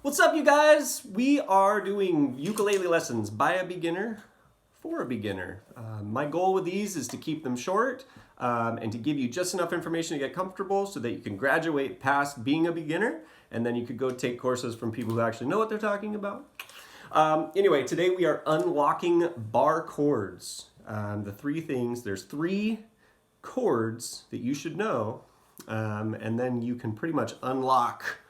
What's up, you guys? We are doing ukulele lessons by a beginner for a beginner. My goal with these is to keep them short and to give you just enough information to get comfortable so that you can graduate past being a beginner, and then you could go take courses from people who actually know what they're talking about. Anyway, today we are unlocking bar chords. There's three chords that you should know, and then you can pretty much unlock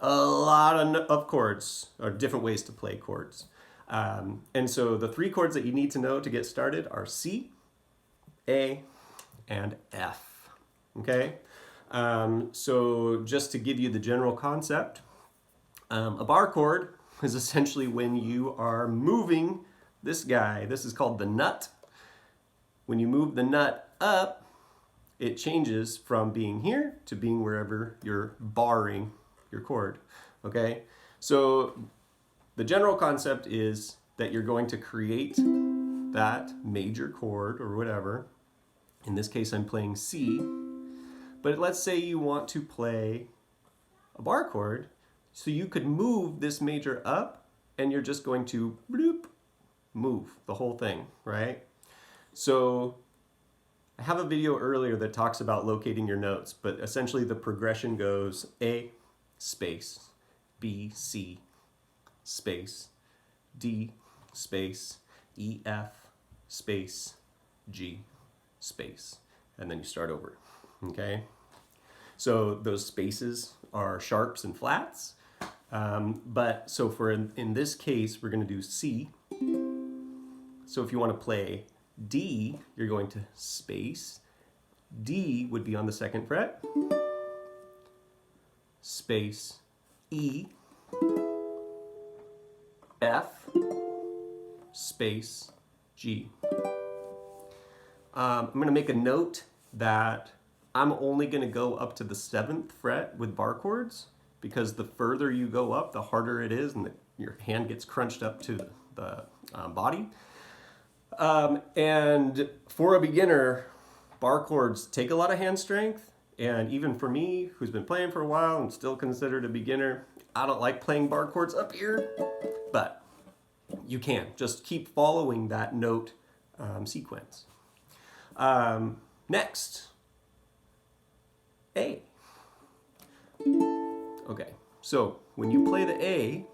a lot of chords, or different ways to play chords. And so the three chords that you need to know to get started are C, A, and F. Okay? So just to give you the general concept, a bar chord is essentially when you are moving this guy. This is called the nut. When you move the nut up, it changes from being here to being wherever you're barring your chord. Okay, so the general concept is that you're going to create that major chord or whatever. In this case, I'm playing C, but let's say you want to play a bar chord, so you could move this major up, and you're just going to bloop, move the whole thing, right? So I have a video earlier that talks about locating your notes, but essentially the progression goes A, space, B, C, space, D, space, E, F, space, G, space, and then you start over, okay? So those spaces are sharps and flats, but so for in this case, we're gonna do C. So if you wanna play D, you're going to space. D would be on the second fret, space, E, F, space, G. I'm going to make a note that I'm only going to go up to the 7th fret with bar chords, because the further you go up, the harder it is, and your hand gets crunched up to the body. And for a beginner, bar chords take a lot of hand strength. And even for me, who's been playing for a while and still considered a beginner, I don't like playing bar chords up here, but you can. Just keep following that note sequence. Next, A. Okay, so when you play the A,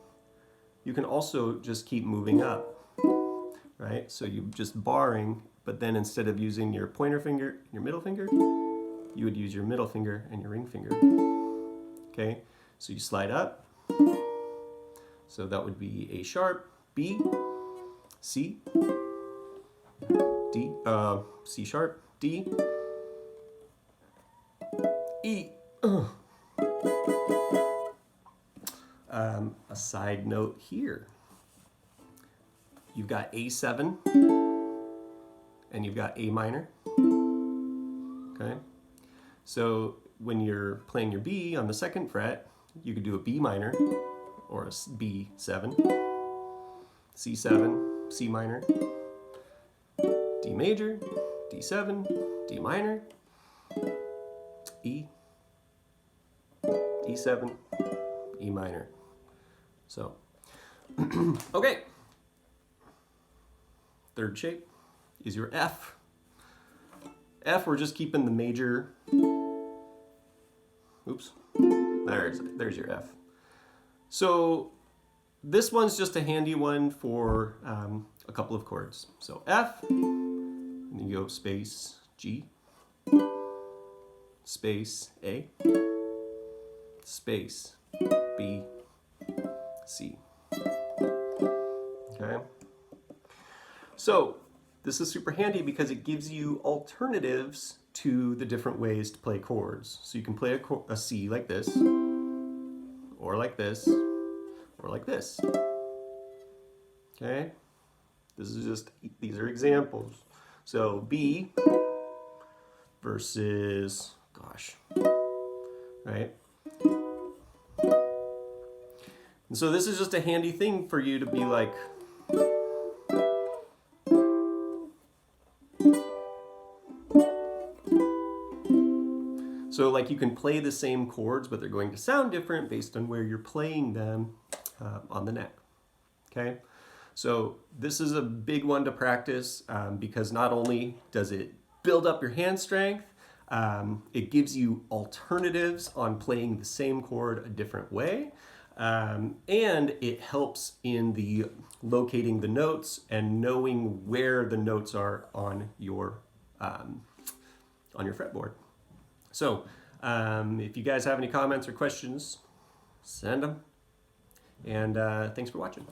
you can also just keep moving up, right? So you're just barring, but then instead of using your pointer finger, your middle finger, you would use your middle finger and your ring finger. Okay, so you slide up. So that would be A sharp, B, C, D, C sharp, D, E. A side note here. You've got A7 and you've got A minor. Okay. So when you're playing your B on the 2nd fret, you could do a B minor or a B7, C7, C minor, D major, D7, D minor, E, E7, E minor. So, okay. Third shape is your F. F, we're just keeping the major. Oops, there's your F. So this one's just a handy one for a couple of chords. So F, and then you go space G, space A, space B, C. Okay. So this is super handy because it gives you alternatives to the different ways to play chords. So you can play a C like this, or like this, or like this. Okay? These are examples. So B versus, gosh, right? And so this is just a handy thing for you to be like, so like you can play the same chords, but they're going to sound different based on where you're playing them. on the neck. Okay, so this is a big one to practice because not only does it build up your hand strength, it gives you alternatives on playing the same chord a different way, and it helps in the locating the notes and knowing where the notes are on your fretboard. So if you guys have any comments or questions, send them. And thanks for watching.